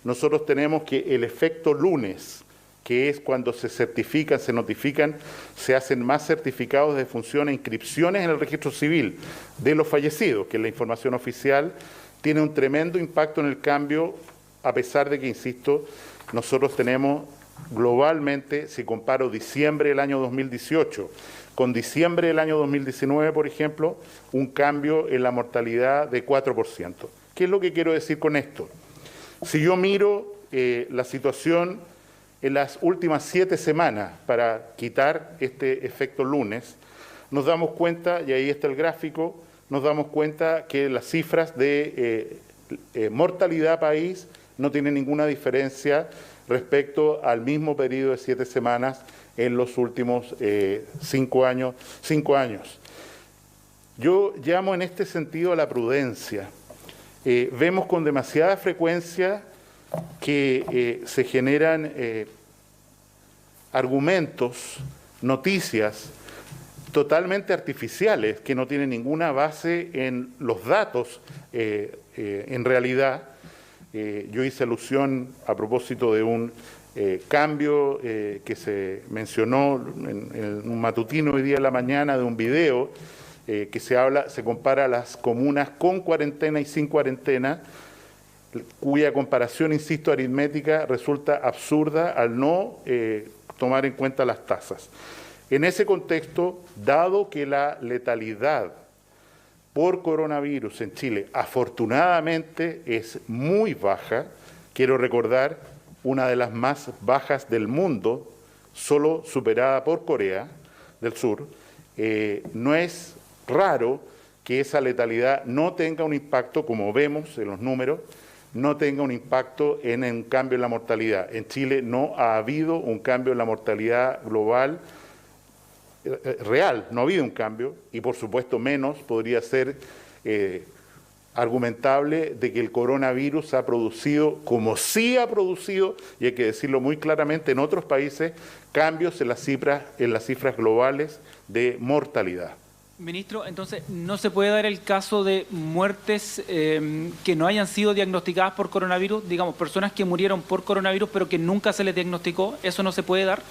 nosotros tenemos que el efecto lunes, que es cuando se certifican, se notifican, se hacen más certificados de defunción e inscripciones en el registro civil de los fallecidos, que es la información oficial, tiene un tremendo impacto en el cambio, a pesar de que, insisto, nosotros tenemos globalmente, si comparo diciembre del año 2018 con diciembre del año 2019, por ejemplo, un cambio en la mortalidad de 4%. ¿Qué es lo que quiero decir con esto? Si yo miro la situación en las últimas 7 semanas para quitar este efecto lunes, nos damos cuenta, y ahí está el gráfico, nos damos cuenta que las cifras de mortalidad país no tienen ninguna diferencia respecto al mismo periodo de 7 semanas en los últimos 5 años. Yo llamo en este sentido a la prudencia. Vemos con demasiada frecuencia que se generan argumentos, noticias totalmente artificiales que no tienen ninguna base en los datos en realidad. Yo hice alusión a propósito de un cambio que se mencionó en un matutino hoy día en la mañana de un video que se compara las comunas con cuarentena y sin cuarentena, cuya comparación, insisto, aritmética resulta absurda al no tomar en cuenta las tasas. En ese contexto, dado que la letalidad por coronavirus en Chile afortunadamente es muy baja, quiero recordar, una de las más bajas del mundo, solo superada por Corea del Sur, no es raro que esa letalidad no tenga un impacto, como vemos en los números, no tenga un impacto en un cambio en la mortalidad. En Chile no ha habido un cambio en la mortalidad global real, no ha habido un cambio, y por supuesto menos podría ser argumentable de que el coronavirus ha producido, como sí ha producido, y hay que decirlo muy claramente, en otros países, cambios en las cifras globales de mortalidad. Ministro, entonces, ¿no se puede dar el caso de muertes que no hayan sido diagnosticadas por coronavirus? Digamos, personas que murieron por coronavirus pero que nunca se les diagnosticó, ¿eso no se puede dar?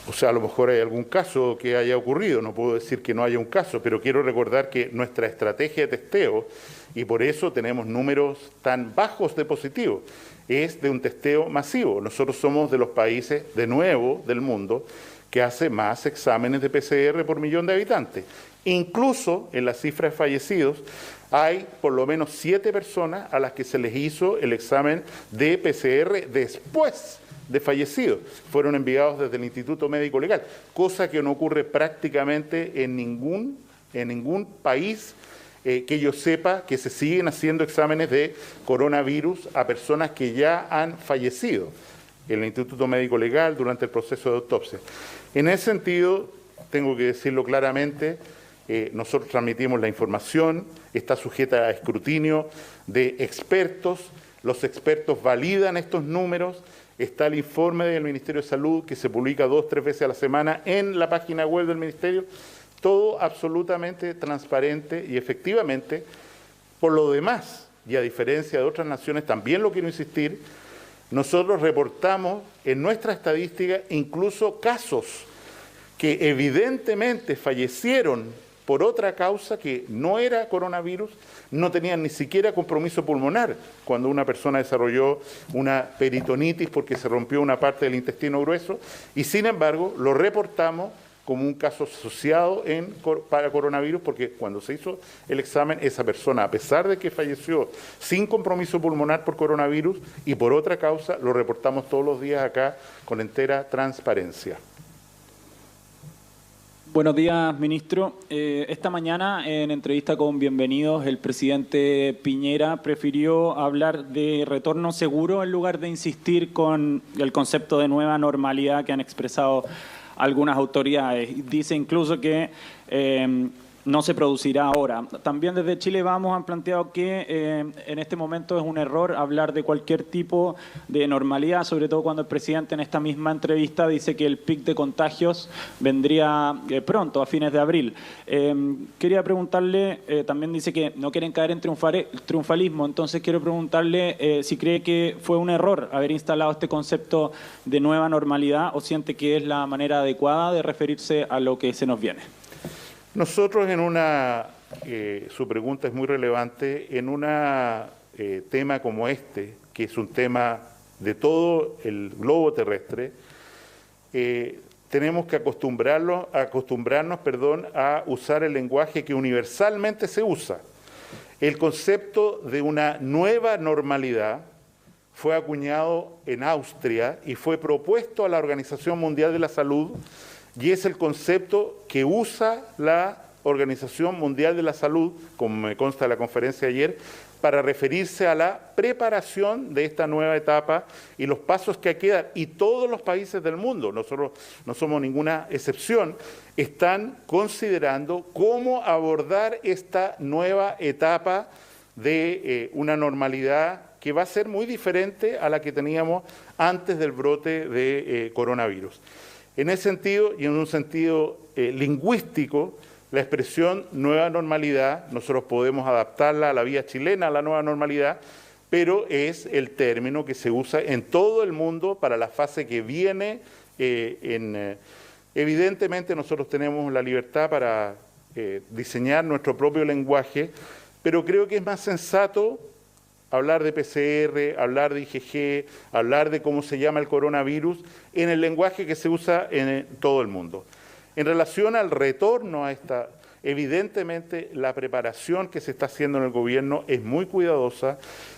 O sea, a lo mejor hay algún caso que haya ocurrido, no puedo decir que no haya un caso, pero quiero recordar que nuestra estrategia de testeo, y por eso tenemos números tan bajos de positivos, es de un testeo masivo. Nosotros somos de los países, de nuevo, del mundo, que hace más exámenes de PCR por millón de habitantes. Incluso en las cifras de fallecidos hay por lo menos 7 personas a las que se les hizo el examen de PCR después de fallecidos. Fueron enviados desde el Instituto Médico Legal, cosa que no ocurre prácticamente en ningún país que yo sepa, que se siguen haciendo exámenes de coronavirus a personas que ya han fallecido en el Instituto Médico Legal durante el proceso de autopsia. En ese sentido, tengo que decirlo claramente, nosotros transmitimos la información, está sujeta a escrutinio de expertos, los expertos validan estos números, está el informe del Ministerio de Salud que se publica 2 o 3 veces a la semana en la página web del Ministerio, todo absolutamente transparente y efectivamente, por lo demás, y a diferencia de otras naciones, también lo quiero insistir, nosotros reportamos en nuestra estadística incluso casos que evidentemente fallecieron por otra causa que no era coronavirus, no tenían ni siquiera compromiso pulmonar, cuando una persona desarrolló una peritonitis porque se rompió una parte del intestino grueso, y sin embargo lo reportamos como un caso asociado para coronavirus, porque cuando se hizo el examen, esa persona, a pesar de que falleció sin compromiso pulmonar por coronavirus y por otra causa, lo reportamos todos los días acá con entera transparencia. Buenos días, ministro. Esta mañana, en entrevista con Bienvenidos, el presidente Piñera prefirió hablar de retorno seguro en lugar de insistir con el concepto de nueva normalidad que han expresado algunas autoridades. Dice incluso que no se producirá ahora. También desde Chile Vamos han planteado que en este momento es un error hablar de cualquier tipo de normalidad, sobre todo cuando el presidente en esta misma entrevista dice que el pic de contagios vendría pronto, a fines de abril. Quería preguntarle, también dice que no quieren caer en triunfalismo, entonces quiero preguntarle si cree que fue un error haber instalado este concepto de nueva normalidad o siente que es la manera adecuada de referirse a lo que se nos viene. Nosotros su pregunta es muy relevante, en un tema como este, que es un tema de todo el globo terrestre, tenemos que acostumbrarnos, a usar el lenguaje que universalmente se usa. El concepto de una nueva normalidad fue acuñado en Austria y fue propuesto a la Organización Mundial de la Salud, y es el concepto que usa la Organización Mundial de la Salud, como me consta de la conferencia de ayer, para referirse a la preparación de esta nueva etapa y los pasos que quedan. Y todos los países del mundo, nosotros no somos ninguna excepción, están considerando cómo abordar esta nueva etapa de una normalidad que va a ser muy diferente a la que teníamos antes del brote de coronavirus. En ese sentido, y en un sentido lingüístico, la expresión nueva normalidad, nosotros podemos adaptarla a la vía chilena, a la nueva normalidad, pero es el término que se usa en todo el mundo para la fase que viene. Evidentemente nosotros tenemos la libertad para diseñar nuestro propio lenguaje, pero creo que es más sensato hablar de PCR, hablar de IgG, hablar de cómo se llama el coronavirus, en el lenguaje que se usa en todo el mundo. En relación al retorno a esta, evidentemente la preparación que se está haciendo en el gobierno es muy cuidadosa,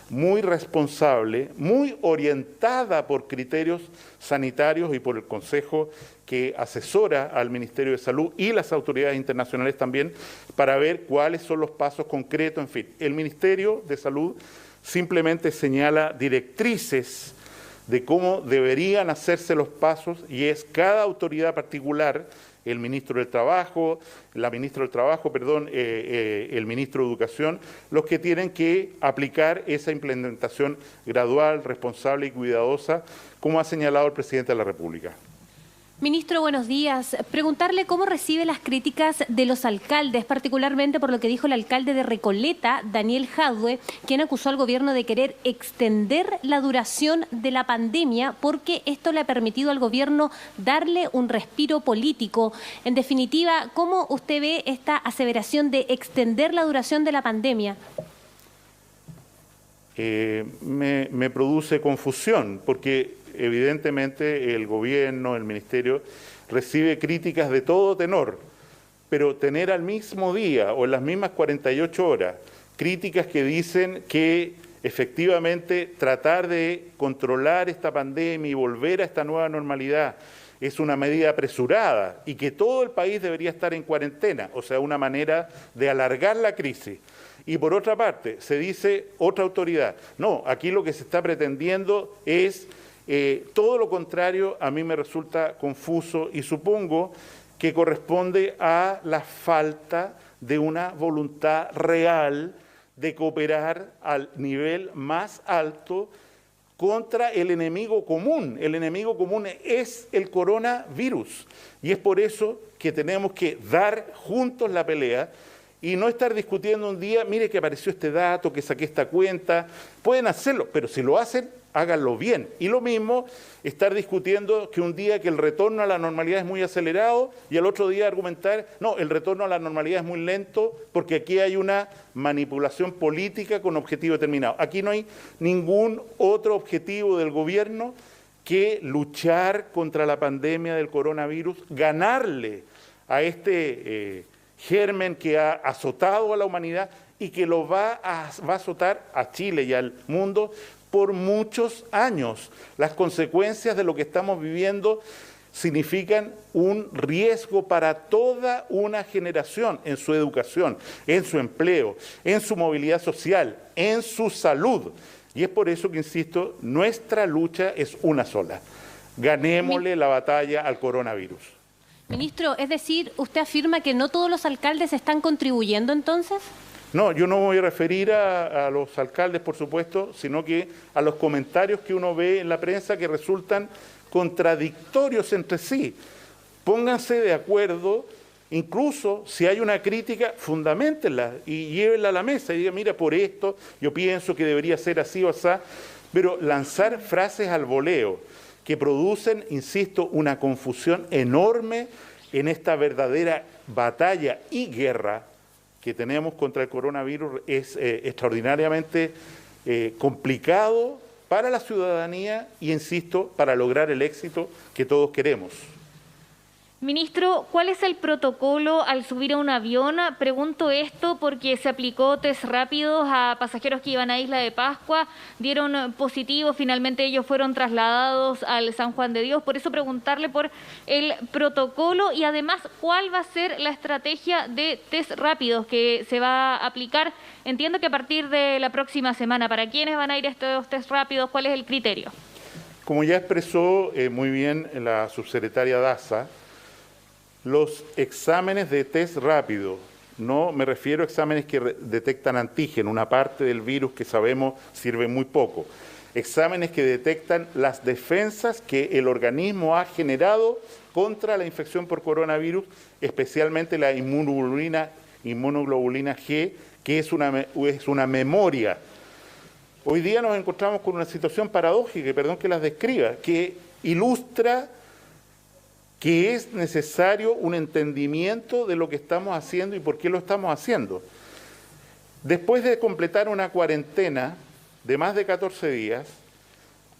muy responsable, muy orientada por criterios sanitarios y por el Consejo que asesora al Ministerio de Salud y las autoridades internacionales también, para ver cuáles son los pasos concretos. En fin, el Ministerio de Salud simplemente señala directrices de cómo deberían hacerse los pasos, y es cada autoridad particular, el ministro del Trabajo, el ministro de Educación, los que tienen que aplicar esa implementación gradual, responsable y cuidadosa, como ha señalado el presidente de la República. Ministro, buenos días. Preguntarle cómo recibe las críticas de los alcaldes, particularmente por lo que dijo el alcalde de Recoleta, Daniel Jadue, quien acusó al gobierno de querer extender la duración de la pandemia porque esto le ha permitido al gobierno darle un respiro político. En definitiva, ¿cómo usted ve esta aseveración de extender la duración de la pandemia? Me produce confusión, porque evidentemente el gobierno, el ministerio, recibe críticas de todo tenor, pero tener al mismo día o en las mismas 48 horas críticas que dicen que efectivamente tratar de controlar esta pandemia y volver a esta nueva normalidad es una medida apresurada y que todo el país debería estar en cuarentena, o sea, una manera de alargar la crisis. Y por otra parte, se dice otra autoridad, no, aquí lo que se está pretendiendo es todo lo contrario. A mí me resulta confuso y supongo que corresponde a la falta de una voluntad real de cooperar al nivel más alto contra el enemigo común. El enemigo común es el coronavirus y es por eso que tenemos que dar juntos la pelea y no estar discutiendo un día, mire que apareció este dato, que saqué esta cuenta. Pueden hacerlo, pero si lo hacen, háganlo bien. Y lo mismo, estar discutiendo que un día que el retorno a la normalidad es muy acelerado y al otro día argumentar, no, el retorno a la normalidad es muy lento porque aquí hay una manipulación política con objetivo determinado. Aquí no hay ningún otro objetivo del gobierno que luchar contra la pandemia del coronavirus, ganarle a este germen que ha azotado a la humanidad y que lo va a azotar a Chile y al mundo por muchos años. Las consecuencias de lo que estamos viviendo significan un riesgo para toda una generación en su educación, en su empleo, en su movilidad social, en su salud. Y es por eso que, insisto, nuestra lucha es una sola. Ganémosle la batalla al coronavirus. Ministro, es decir, ¿usted afirma que no todos los alcaldes están contribuyendo entonces? No, yo no me voy a referir a los alcaldes, por supuesto, sino que a los comentarios que uno ve en la prensa que resultan contradictorios entre sí. Pónganse de acuerdo, incluso si hay una crítica, fundamentenla y llévenla a la mesa y digan, mira, por esto yo pienso que debería ser así o así, pero lanzar frases al voleo que producen, insisto, una confusión enorme en esta verdadera batalla y guerra que tenemos contra el coronavirus es extraordinariamente complicado para la ciudadanía y, insisto, para lograr el éxito que todos queremos. Ministro, ¿cuál es el protocolo al subir a un avión? Pregunto esto porque se aplicó test rápidos a pasajeros que iban a Isla de Pascua, dieron positivo, finalmente ellos fueron trasladados al San Juan de Dios. Por eso preguntarle por el protocolo y además cuál va a ser la estrategia de test rápidos que se va a aplicar. Entiendo que a partir de la próxima semana, ¿para quiénes van a ir estos test rápidos? ¿Cuál es el criterio? Como ya expresó muy bien la subsecretaria Daza, los exámenes de test rápido, no me refiero a exámenes que detectan antígeno, una parte del virus que sabemos sirve muy poco, exámenes que detectan las defensas que el organismo ha generado contra la infección por coronavirus, especialmente la inmunoglobulina G, que es una memoria. Hoy día nos encontramos con una situación paradójica, perdón que las describa, que ilustra que es necesario un entendimiento de lo que estamos haciendo y por qué lo estamos haciendo. Después de completar una cuarentena de más de 14 días,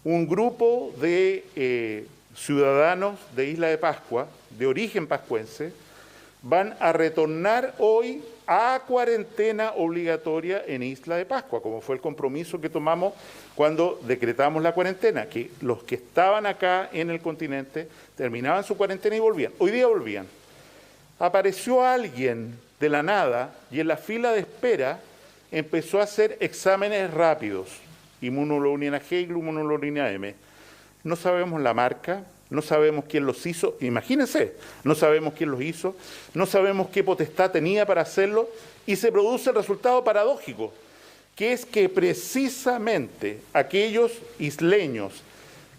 un grupo de ciudadanos de Isla de Pascua, de origen pascuense, van a retornar hoy a cuarentena obligatoria en Isla de Pascua, como fue el compromiso que tomamos cuando decretamos la cuarentena, que los que estaban acá en el continente terminaban su cuarentena y volvían. Hoy día volvían. Apareció alguien de la nada y en la fila de espera empezó a hacer exámenes rápidos, inmunoglobulina G y inmunoglobulina M. No sabemos la marca, no sabemos quién los hizo, imagínense, no sabemos quién los hizo, no sabemos qué potestad tenía para hacerlo y se produce el resultado paradójico, que es que precisamente aquellos isleños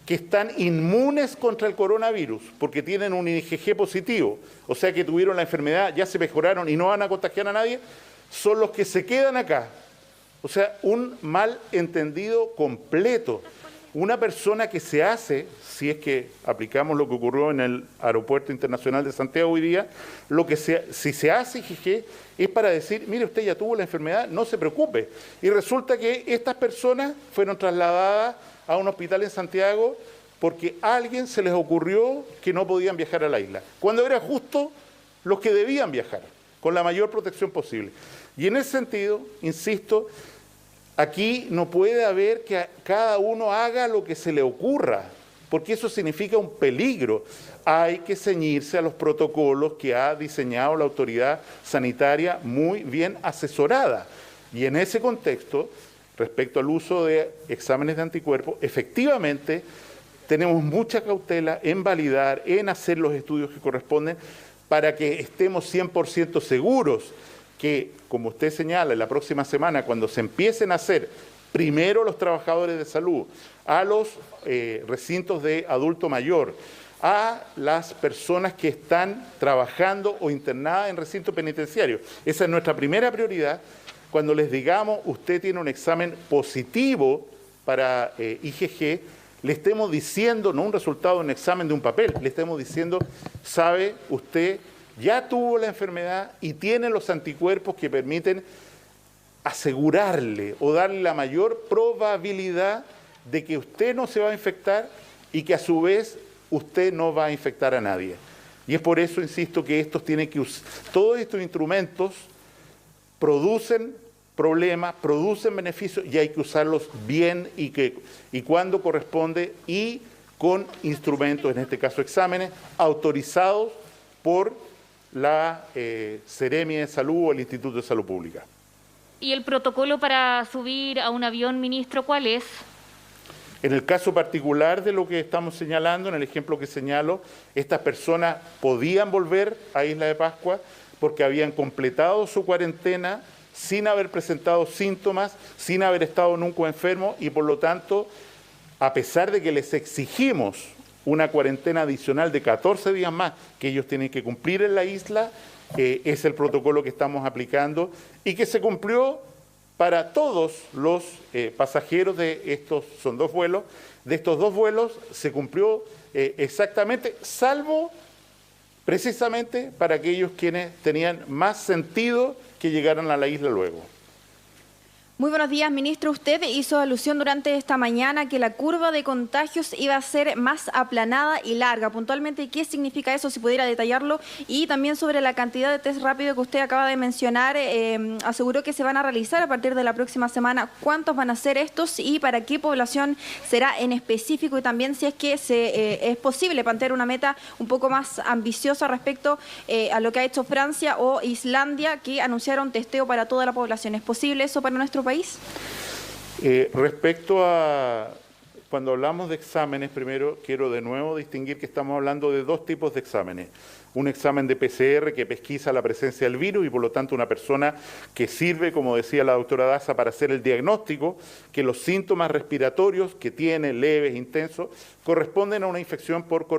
que están inmunes contra el coronavirus porque tienen un IgG positivo, o sea que tuvieron la enfermedad, ya se mejoraron y no van a contagiar a nadie, son los que se quedan acá. O sea, un malentendido completo. Una persona que se hace, si es que aplicamos lo que ocurrió en el Aeropuerto Internacional de Santiago hoy día, si se hace IgG es para decir, mire, usted ya tuvo la enfermedad, no se preocupe. Y resulta que estas personas fueron trasladadas a un hospital en Santiago porque a alguien se les ocurrió que no podían viajar a la isla, cuando era justo los que debían viajar, con la mayor protección posible. Y en ese sentido, insisto, aquí no puede haber que cada uno haga lo que se le ocurra, porque eso significa un peligro. Hay que ceñirse a los protocolos que ha diseñado la autoridad sanitaria muy bien asesorada. Y en ese contexto, respecto al uso de exámenes de anticuerpos, efectivamente tenemos mucha cautela en validar, en hacer los estudios que corresponden para que estemos 100% seguros que, como usted señala, en la próxima semana, cuando se empiecen a hacer primero los trabajadores de salud, a los recintos de adulto mayor, a las personas que están trabajando o internadas en recintos penitenciarios. Esa es nuestra primera prioridad. Cuando les digamos, usted tiene un examen positivo para IgG, le estemos diciendo, no un resultado de un examen de un papel, le estemos diciendo, sabe, usted ya tuvo la enfermedad y tiene los anticuerpos que permiten asegurarle o darle la mayor probabilidad de que usted no se va a infectar y que a su vez usted no va a infectar a nadie. Y es por eso, insisto, que todos estos instrumentos producen problemas, producen beneficios y hay que usarlos bien y cuando corresponde y con instrumentos, en este caso exámenes, autorizados por la Seremi de Salud o el Instituto de Salud Pública. ¿Y el protocolo para subir a un avión, ministro, cuál es? En el caso particular de lo que estamos señalando, en el ejemplo que señalo, estas personas podían volver a Isla de Pascua porque habían completado su cuarentena sin haber presentado síntomas, sin haber estado nunca enfermos y por lo tanto, a pesar de que les exigimos una cuarentena adicional de 14 días más que ellos tienen que cumplir en la isla, es el protocolo que estamos aplicando y que se cumplió para todos los pasajeros de estos, son 2 vuelos, de estos 2 vuelos se cumplió exactamente, salvo precisamente para aquellos quienes tenían más sentido que llegaran a la isla luego. Muy buenos días, ministro. Usted hizo alusión durante esta mañana que la curva de contagios iba a ser más aplanada y larga. Puntualmente, ¿qué significa eso? Si pudiera detallarlo. Y también sobre la cantidad de test rápido que usted acaba de mencionar, aseguró que se van a realizar a partir de la próxima semana. ¿Cuántos van a ser estos y para qué población será en específico? Y también si es que es posible plantear una meta un poco más ambiciosa respecto a lo que ha hecho Francia o Islandia, que anunciaron testeo para toda la población. ¿Es posible eso para nuestro país? Respecto a cuando hablamos de exámenes, primero quiero de nuevo distinguir que estamos hablando de 2 tipos de exámenes. Un examen de PCR que pesquisa la presencia del virus y por lo tanto una persona que sirve, como decía la doctora Daza, para hacer el diagnóstico que los síntomas respiratorios que tiene, leves, intensos, corresponden a una infección por coronavirus.